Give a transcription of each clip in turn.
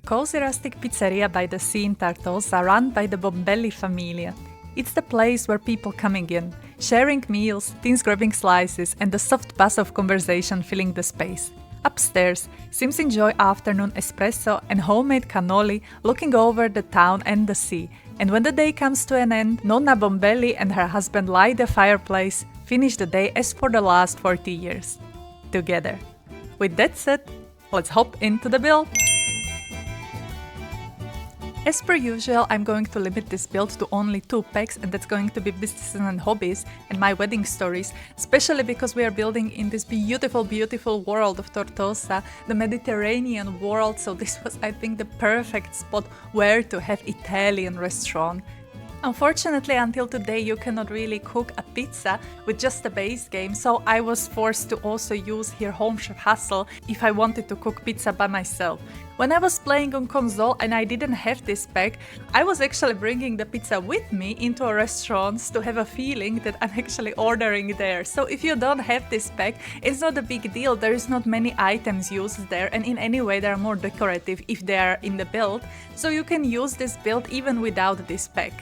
cozy rustic pizzeria by the sea in Tartosa, run by the Bombelli family. It's the place where people coming in, sharing meals, teens grabbing slices, and the soft buzz of conversation filling the space. Upstairs, Sims enjoy afternoon espresso and homemade cannoli, looking over the town and the sea. And when the day comes to an end, Nonna Bombelli and her husband light the fireplace, finish the day as for the last 40 years. Together. With that said, let's hop into the build! As per usual, I'm going to limit this build to only 2 packs, and that's going to be businesses and hobbies and my wedding stories, especially because we are building in this beautiful, beautiful world of Tartosa, the Mediterranean world, so this was, I think, the perfect spot where to have Italian restaurant. Unfortunately, until today you cannot really cook a pizza with just a base game, so I was forced to also use here Home Chef Hustle if I wanted to cook pizza by myself. When I was playing on console and I didn't have this pack, I was actually bringing the pizza with me into a restaurant to have a feeling that I'm actually ordering there. So if you don't have this pack, it's not a big deal. There is not many items used there, and in any way they are more decorative if they are in the build. So you can use this build even without this pack.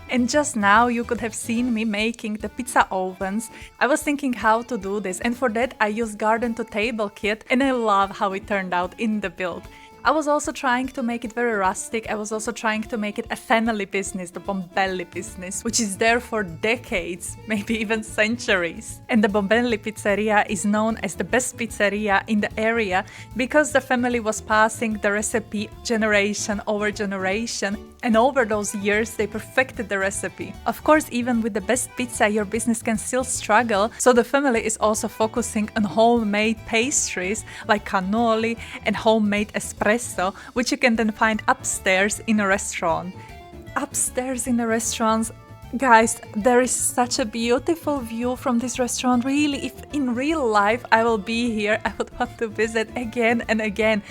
And just now you could have seen me making the pizza ovens. I was thinking how to do this, and for that I used garden to table kit, and I love how it turned out in the build. I was also trying to make it very rustic. I was also trying to make it a family business, the Bombelli business, which is there for decades, maybe even centuries. And the Bombelli Pizzeria is known as the best pizzeria in the area because the family was passing the recipe generation over generation, and over those years they perfected the recipe. Of course, even with the best pizza, your business can still struggle, so the family is also focusing on homemade pastries like cannoli and homemade espresso, which you can then find upstairs in a restaurant. Upstairs in the restaurants, guys, there is such a beautiful view from this restaurant. Really, if in real life I will be here, I would want to visit again and again.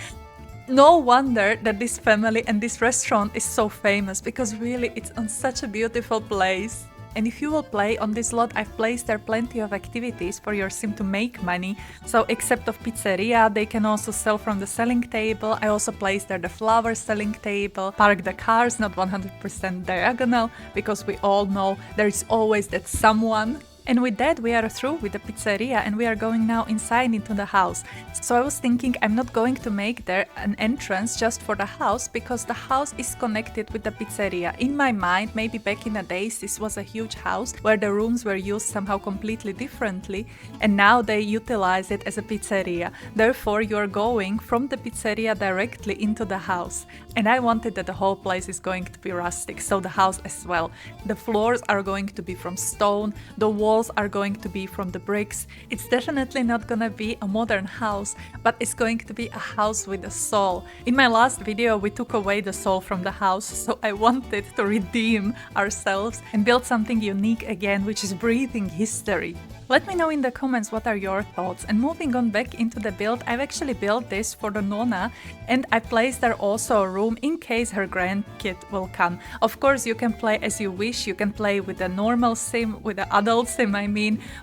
No wonder that this family and this restaurant is so famous, because really it's on such a beautiful place. And if you will play on this lot, I've placed there plenty of activities for your sim to make money. So except of pizzeria, they can also sell from the selling table. I also placed there the flower selling table, park the cars, not 100% diagonal, because we all know there is always that someone. And with that, we are through with the pizzeria and we are going now inside into the house. So I was thinking I'm not going to make there an entrance just for the house, because the house is connected with the pizzeria. In my mind, maybe back in the days, this was a huge house where the rooms were used somehow completely differently, and now they utilize it as a pizzeria. Therefore, you're going from the pizzeria directly into the house. And I wanted that the whole place is going to be rustic, so the house as well. The floors are going to be from stone, the walls are going to be from the bricks. It's definitely not gonna be a modern house, but it's going to be a house with a soul. In my last video we took away the soul from the house, so I wanted to redeem ourselves and build something unique again, which is breathing history. Let me know in the comments what are your thoughts. And moving on back into the build, I've actually built this for the Nonna, and I placed there also a room in case her grandkid will come. Of course, you can play as you wish. You can play with a normal sim, with the adult sim,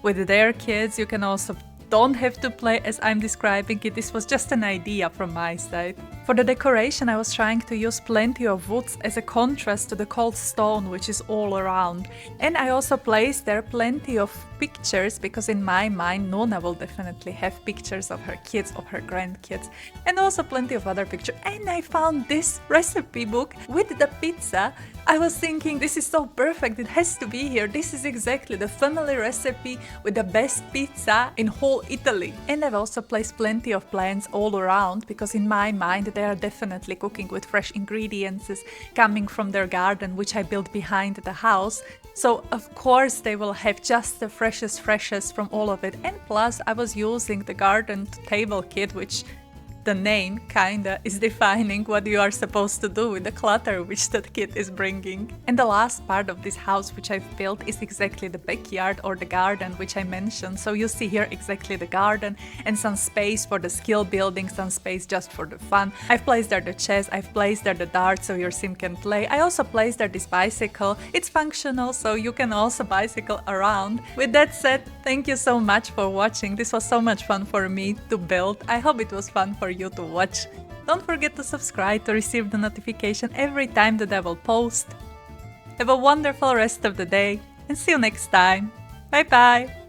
with their kids. You can also don't have to play as I'm describing it. This was just an idea from my side. For the decoration, I was trying to use plenty of woods as a contrast to the cold stone which is all around. And I also placed there plenty of pictures, because in my mind Nonna will definitely have pictures of her kids, of her grandkids, and also plenty of other pictures. And I found this recipe book with the pizza. I was thinking, this is so perfect, it has to be here. This is exactly the family recipe with the best pizza in whole Italy. And I've also placed plenty of plants all around, because in my mind they are definitely cooking with fresh ingredients coming from their garden, which I built behind the house. So of course they will have just the freshest from all of it. And plus I was using the garden table kit, which the name kinda is defining what you are supposed to do with the clutter which that kid is bringing. And the last part of this house which I've built is exactly the backyard or the garden which I mentioned. So you see here exactly the garden and some space for the skill building, some space just for the fun. I've placed there the chess, I've placed there the dart so your sim can play. I also placed there this bicycle. It's functional, so you can also bicycle around. With that said, thank you so much for watching. This was so much fun for me to build. I hope it was fun for you to watch. Don't forget to subscribe to receive the notification every time that I will post. Have a wonderful rest of the day and see you next time. Bye bye!